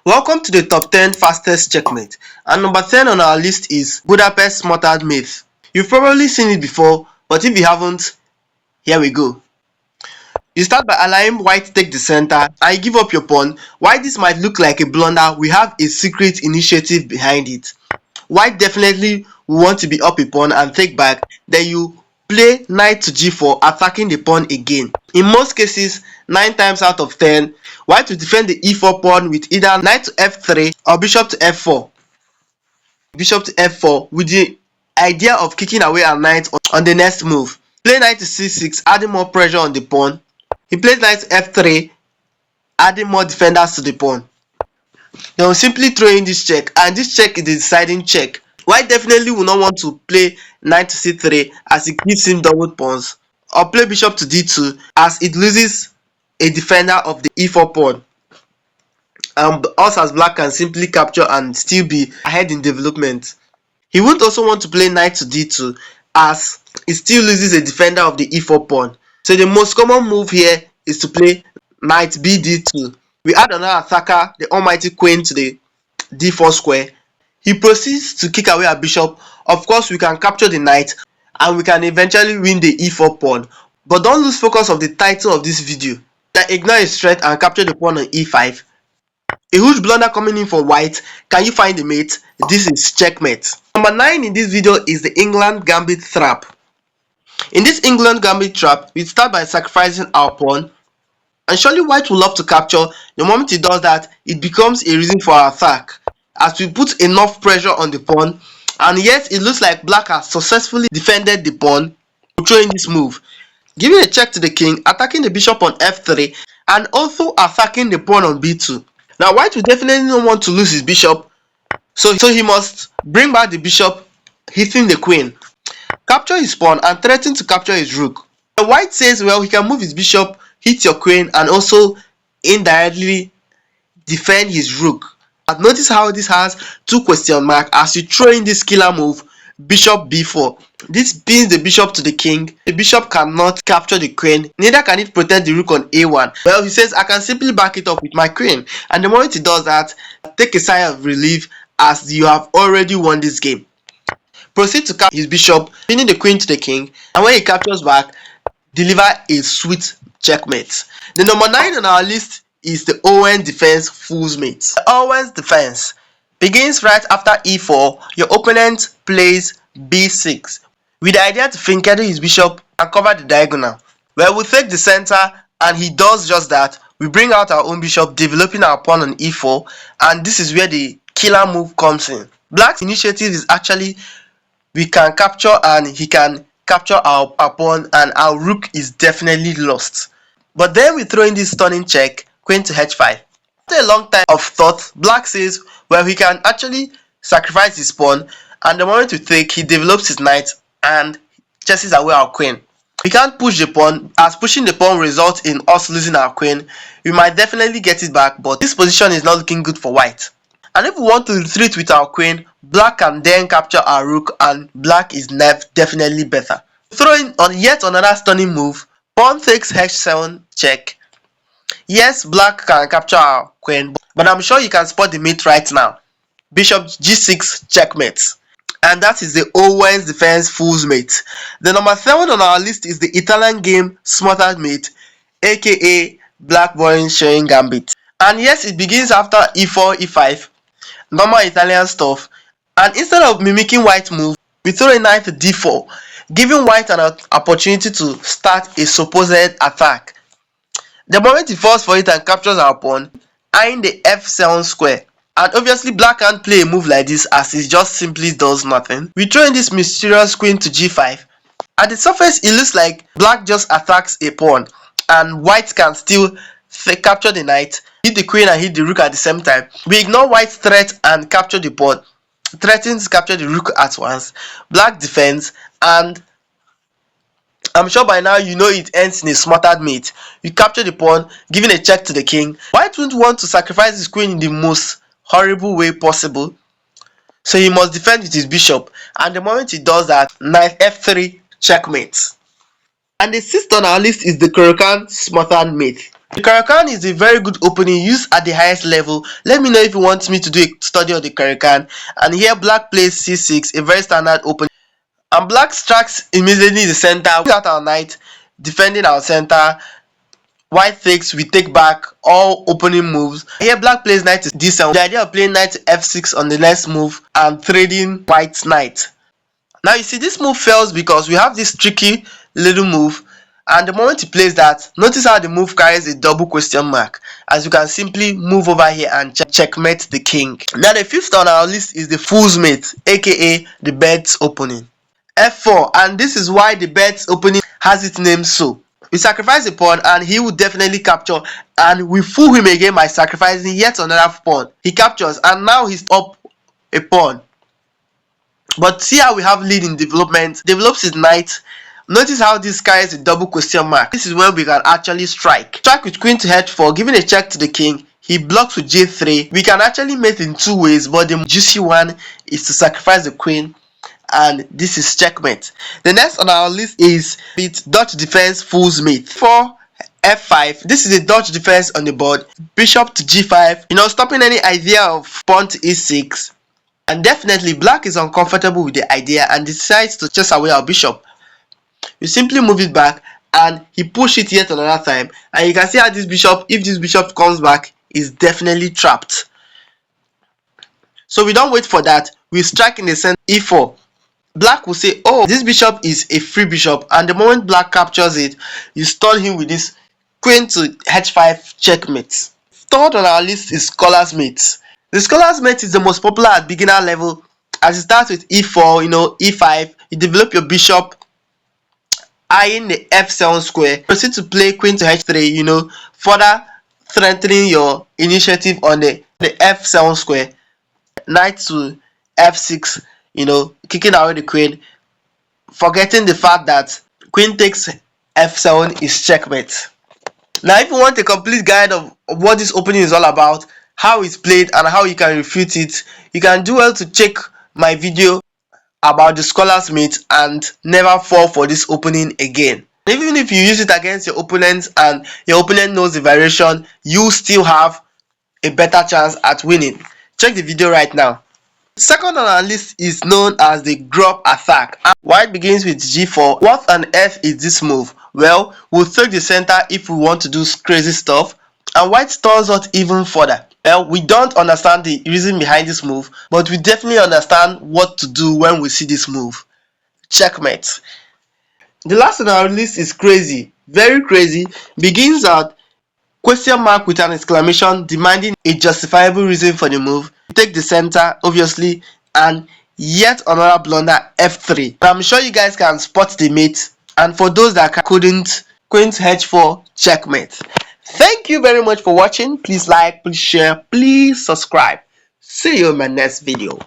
Welcome to the top 10 fastest checkmate, and number 10 on our list is Budapest Smattered Mate. You've probably seen it before, but if you haven't, here we go. You start by allowing white take the center and you give up your pawn. While this might look like a blunder, we have a secret initiative behind it. White definitely will want to be up a pawn and take back, then you play knight to g4, attacking the pawn again. In most cases, 9 times out of 10, white will defend the e4 pawn with either knight to f3 or bishop to f4. Bishop to f4 with the idea of kicking away a knight on the next move. Play knight to c6, adding more pressure on the pawn. He plays knight to f3, adding more defenders to the pawn. Then we'll simply throw in this check, and this check is the deciding check. White definitely will not want to play knight to c3 as it gives him double pawns, or play bishop to d2 as it loses a defender of the e4 pawn. Us as black can simply capture and still be ahead in development. He won't also want to play knight to d2 as it still loses a defender of the e4 pawn. So the most common move here is to play knight bd2. We add another attacker, the almighty queen, to the d4 square. He proceeds to kick away our bishop. Of course, we can capture the knight and we can eventually win the e4 pawn. But don't lose focus of the title of this video. That ignore his threat and capture the pawn on e5. A huge blunder coming in for white. Can you find the mate? This is checkmate. Number 9 in this video is the England Gambit trap. In this England Gambit trap, we start by sacrificing our pawn. And surely white will love to capture. The moment he does that, it becomes a reason for our attack, as we put enough pressure on the pawn. And yes, it looks like black has successfully defended the pawn. We'll throw in this move, giving a check to the king, attacking the bishop on f3, and also attacking the pawn on b2. Now white will definitely not want to lose his bishop, so he must bring back the bishop, hitting the queen, capture his pawn, and threaten to capture his rook. And white says, well, he can move his bishop, hit your queen, and also indirectly defend his rook. But notice how this has 2 question marks as you throw in this killer move, bishop b4. This pins the bishop to the king. The bishop cannot capture the queen, neither can it protect the rook on a1. Well, he says, I can simply back it up with my queen. And the moment he does that, take a sigh of relief as you have already won this game. Proceed to capture his bishop, pinning the queen to the king, and when he captures back, deliver a sweet checkmate. The number 9 on our list is the Owen defense fool's mate. The Owen's defense begins right after e4. Your opponent plays b6 with the idea to fianchetto his bishop and cover the diagonal. Well, we take the center and he does just that. We bring out our own bishop, developing our pawn on e4, and this is where the killer move comes in. Black's initiative is actually we can capture and he can capture our pawn, and our rook is definitely lost. But then we throw in this stunning check, queen to h5. After a long time of thought, black says, well, he can actually sacrifice his pawn, and the moment we take, he develops his knight and chases away our queen. We can't push the pawn, as pushing the pawn results in us losing our queen. We might definitely get it back, but this position is not looking good for white. And if we want to retreat with our queen, black can then capture our rook, and black is definitely better. Throwing on yet another stunning move, pawn takes h7 check. Yes, black can capture our queen, but I'm sure you can spot the mate right now. Bishop g6 checkmate. And that is the Owen's defense fool's mate. The number 7 on our list is the Italian game Smattered Mate, aka black boy showing Gambit. And yes, it begins after e4, e5, normal Italian stuff. And instead of mimicking white move, we throw a knight to d4, giving white an opportunity to start a supposed attack. The moment he falls for it and captures our pawn, eyeing the f7 square. And obviously black can't play a move like this as it just simply does nothing. We throw in this mysterious queen to g5. At the surface, it looks like black just attacks a pawn and white can still capture the knight, hit the queen and hit the rook at the same time. We ignore white's threat and capture the pawn, threatens to capture the rook at once. Black defends, and I'm sure by now you know it ends in a smattered mate. You capture the pawn, giving a check to the king. White wouldn't want to sacrifice his queen in the most horrible way possible, so he must defend with his bishop, and the moment he does that, knight f3 checkmate. And the 6th on our list is the Kanan Smattered Mate. The Karakan is a very good opening used at the highest level. Let me know if you want me to do a study of the Karakan. And here black plays c6, a very standard opening. And black strikes immediately in the center. We got our knight defending our center. White takes, we take back, all opening moves. Here black plays knight to d7. The idea of playing knight to f6 on the next move and trading white's knight. Now you see this move fails because we have this tricky little move, and the moment he plays that, notice how the move carries a double question mark, as you can simply move over here and checkmate the king. Now the fifth on our list is the fool's mate, aka the bed's opening. f4, and this is why the bed's opening has its name so. We sacrifice a pawn and he will definitely capture, and we fool him again by sacrificing yet another pawn. He captures and now he's up a pawn. But see how we have lead in development, develops his knight. Notice how this carries a double question mark. This is when we can actually strike. Strike with queen to h4, giving a check to the king. He blocks with j3. We can actually mate in two ways, but the juicy one is to sacrifice the queen, and this is checkmate. The next on our list is Dutch defense fool's mate. For f5, this is a Dutch defense on the board. Bishop to g5, stopping any idea of pawn to e6. And definitely black is uncomfortable with the idea and decides to chase away our bishop. We simply move it back and he push it yet another time, and you can see how this bishop, if this bishop comes back, is definitely trapped. So we don't wait for that, we strike in the center e4. Black will say, oh, this bishop is a free bishop, and the moment black captures it, you stun him with this queen to h5 checkmate. Third on our list is scholar's mate. The scholar's mate is the most popular at beginner level, as it starts with e4, e5, you develop your bishop, eyeing the f7 square, proceed to play queen to h3, further strengthening your initiative on the f7 square, knight to f6, kicking away the queen, forgetting the fact that queen takes f7 is checkmate. Now if you want a complete guide of what this opening is all about, how it's played and how you can refute it, you can do well to check my video about the scholar's mate and never fall for this opening again. Even if you use it against your opponent and your opponent knows the variation, you still have a better chance at winning. Check the video right now. Second on our list is known as the grub attack. White begins with g4. What on earth is this move? Well, we'll take the center if we want to do crazy stuff, and white turns out even further. Well, we don't understand the reason behind this move, but we definitely understand what to do when we see this move. Checkmate. The last on our list is crazy, very crazy. Begins at question mark with an exclamation demanding a justifiable reason for the move. Take the center, obviously, and yet another blunder, f3. I'm sure you guys can spot the mate, and for those that couldn't, queen to h4 checkmate. Thank you very much for watching. Please like, please share, please subscribe. See you in my next video.